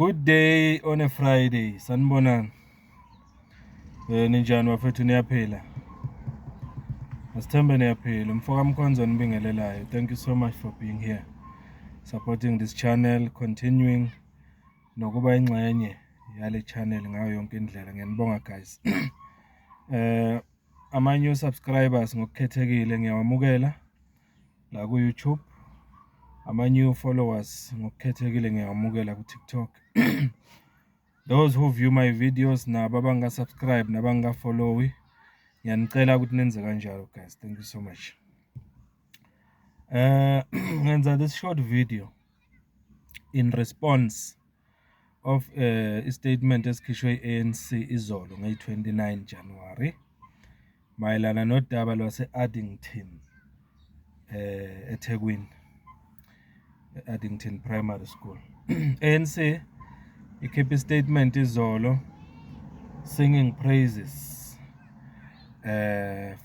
Good day on a Friday. Sanibonani. Ninjani wafethu niyaphila? Asithembe niyaphila. Mfoka Mkhonzo nibingelelayo. Thank you so much for being here. Supporting this channel, continuing nokuba ingxenye yale channel ngayo yonke indlela. Ngiyanibonga guys. Ama new subscribers ngokukhethekile ngiyawamukela la ku YouTube. Ama new followers ngokukhethekile ngiyawamukela ku TikTok. Those who view my videos nabo abanga subscribe nabanga follow, ngiyanicela ukuthi nenze kanjalo guys. Thank you so much. Ngenza this short video in response of a statement esikhishwe ANC izolo nge-29 January mayelana nodaba lwase Addington eThekwini, Addington Primary School. ANC ikhipha statement izolo singing praises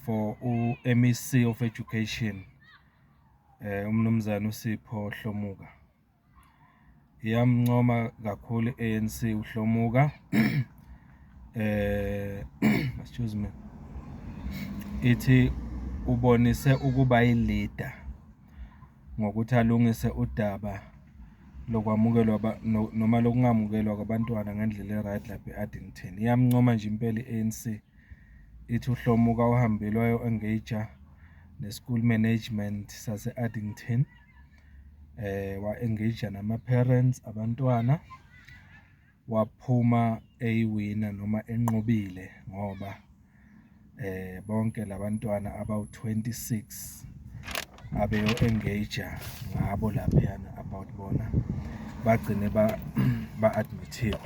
for MEC of Education umnumzana uSipho Hlomuka. Iyamncoma kakhulu ANC uHlomuka. Excuse me. Ithi ubonise ukuba yileader ngokuthi alungise udaba lokwamukelwa noma lokungamukelwa kwabantwana ngendlela eright lapha eAddington. Iyamncoma nje impela iANC. Ithi uHlomuka uhambile wayo-engage ne-school management sase-Addington, wa-engage nama-parents abantwana, waphuma eyiwina noma enqobile ngoba bonke labantwana abawu-26 abeyo-engage ngabo laphayana about bona bagcine ba-admithiwe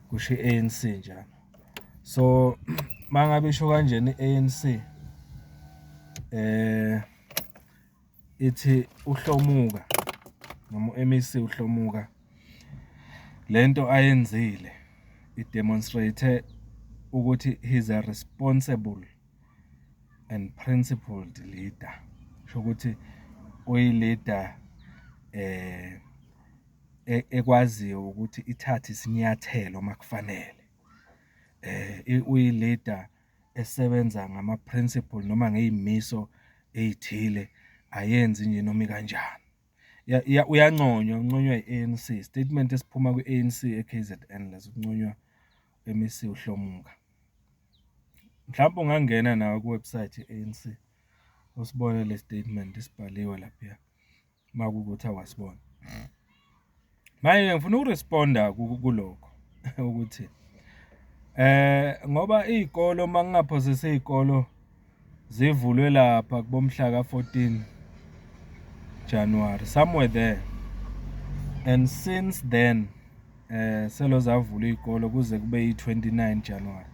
kusho i-ANC njalo. So mangabe isho kanjena i-ANC ithi uHlomuka noma uMEC uHlomuka lento ayenzile i-demonstrate ukuthi he's a responsible and principled leader. Sho ukuthi uyi-leader ekwaziyo ukuthi ithathe isinyathelo makufanele. Uyi-leader esebenza ngama-principle noma ngeyimiso ezithile, ayenzi nje noma kanjani. Uyanconywa i-ANC. Statement esiphuma kwi-ANC eKZN lezokunconywa MEC uHlomuka. Mhlawumbe ungangena nawe kuwebsite ye-ANC usibone le statement isibhaliwe lapha makukuthi awasibona. Manje ngifuna ukuresponda kulokho ukuthi ngoba izikolo mangingaphosisa izikolo zivulwe lapha kubomhla ka-14 January somewhere there, and since then selo zavula izikolo kuze kube yi-29 January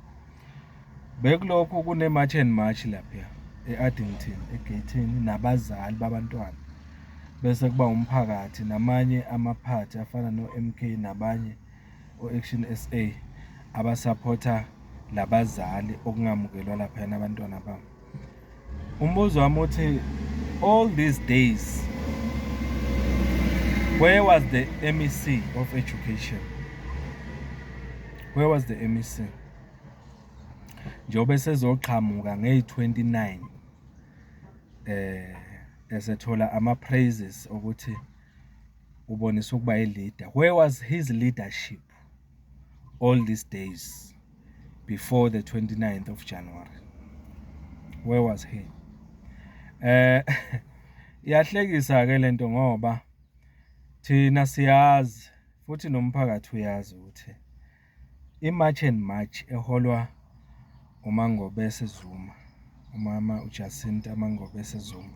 bekulokhu kune march and march lapha eAddington egatini nabazali babantwana, bese kuba umphakathi namanye amaphathi afana no-MK nabanye o-Action SA abasupporta labazali okungamukelwa lapha abantwana babo. Umbuzo wami uthi all these days where was the MEC of Education? Where was the MEC? Njobe sezoqhamuka nge-29 esethola ama-praises ukuthi ubonisa ukuba yi-leader. Where was his leadership all these days before the 29th of January? Where was he? Iyahlekisa ke lento ngoba thina siyazi futhi nomphakathi uyazi ukuthi i-march and march eholwa uMangobese Zuma, umama uJacinta Mangobese Zuma,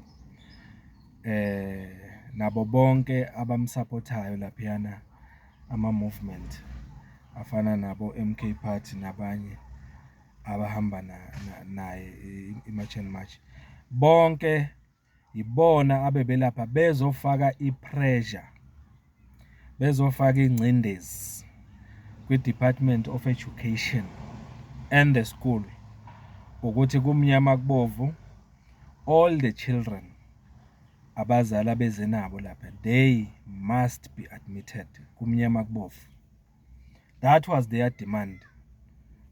nabo bonke abamsupportayo laphayana ama-movement afana nabo MK Party nabanye abahamba naye i-march and march, bonke ibona abebelapha bezofaka i-pressure, bezofaka ingcindezi kwi-Department of Education and the school ukuthi kumnyama kubovu all the children abazali abezenabo lapha they must be admitted kumnyama kubovu. That was their demand.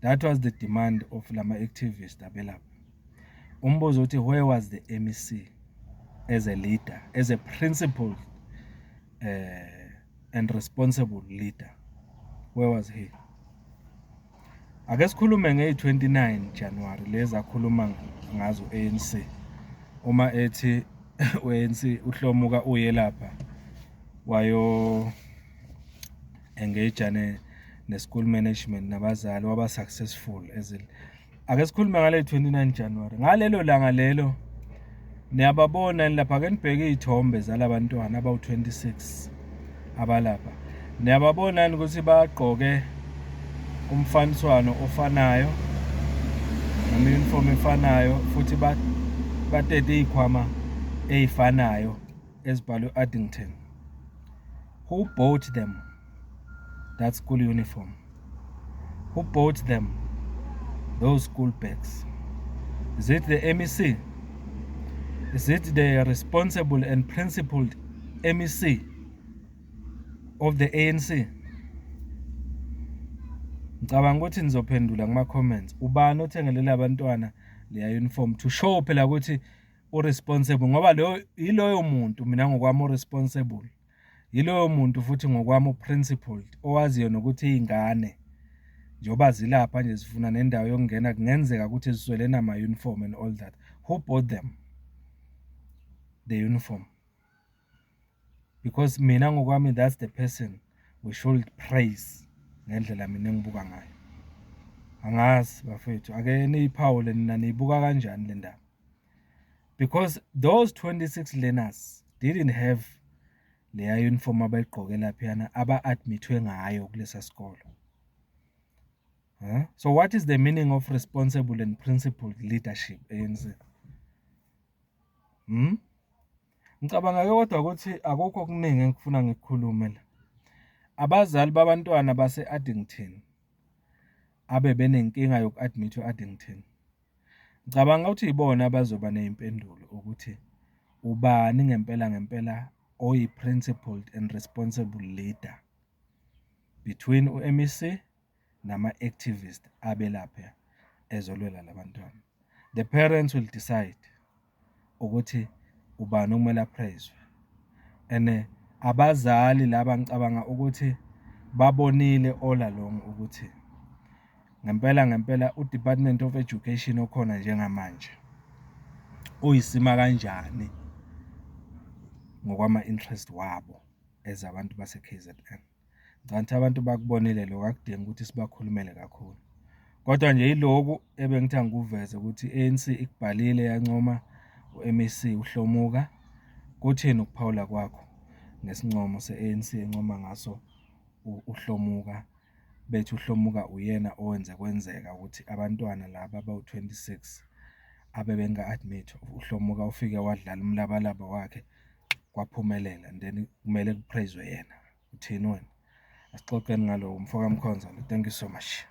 That was the demand of lama activists abelapha. Umbuzo uthi, where was the MEC as a leader, as a principled and responsible leader? Where was he? Ake sikhulume nge-29 January lezi akhuluma ngazo ANC. Uma ethi ANC uHlomuka uye lapha wayo engage ne-school management nabazali waba successful ake sikhulume ngale 29 January. Ngalelo langa lelo niyababona lapha ke nibheke izithombe zalabantwana abawu26 abalapha. Niyababona ukuthi bagqoke umfaniswano ofanayo, uniform efanayo futhi batete ikhwama ezifanayo ezibhalwe Addington. Who bought them that school uniform? Who bought them those school bags? Is it the MEC? Is it the responsible and principled MEC of the ANC? Ngicabanga ukuthi nizophendula kuma comments. Ubani othengelela abantwana leya uniform to show phela ukuthi uresponsible, ngoba yiloyo muntu mina ngokwami uresponsible. Yiloyo muntu futhi ngokwami uprincipled, owaziyo nokuthi izingane njoba zilapha nje sifuna nendawo yokungena kungenzeka ukuthi ziswele nama uniform and all that. Who bought them the uniform? Because mina ngokwami that's the person we should praise ngendlela mina engibuka ngayo. Angazi bafethu ake niyiphawule nina niyibuka kanjani le ndaba? Because those 26 learners didn't have leya uniform abayigqoke laphana aba-admithwe ngayo kulesa sikolo. So what is the meaning of responsible and principled leadership, ANC? Ngicabanga ke kodwa ukuthi akukho okuningi engifuna ngikukhulume la. Abazali babantwana base-Addington benenkinga yoku-admithwa Addington. Ngicabanga ukuthi ibona abazoba nezimpendulo ukuthi ubani ngempela oyi-principled and responsible leader between u-MEC nama-activist abelapha ezolwela labantwana. The parents will decide ukuthi ubani okumele apraiswe. And abazali laba ngicabanga ukuthi babonile all along ukuthi ngempela u-Department of Education okhona njengamanje uyisima kanjani ngokwama interest wabo ezabantu base KZN. Ngicabanga abantu bakubonile lokho, akudingi ukuthi sibakhulumele kakhulu. Kodwa nje yiloku ebengithanda ngikuveze ukuthi ANC ikubhalile yancoma u-MEC uHlomuka. Kuthini ukuphawula kwakho nesincomo se-ANC encoma ngaso uHlomuka? Bethi uHlomuka uyena owenze kwenzeka ukuthi abantwana laba abawu26 benga-admithwa. uHlomuka ufike wadlala umlabalaba wakhe kwaphumelela, and then kumele kupraiswe yena. Uthini wena? Asixoxeni ngalo, umfoka Mkhonza. Thank you so much.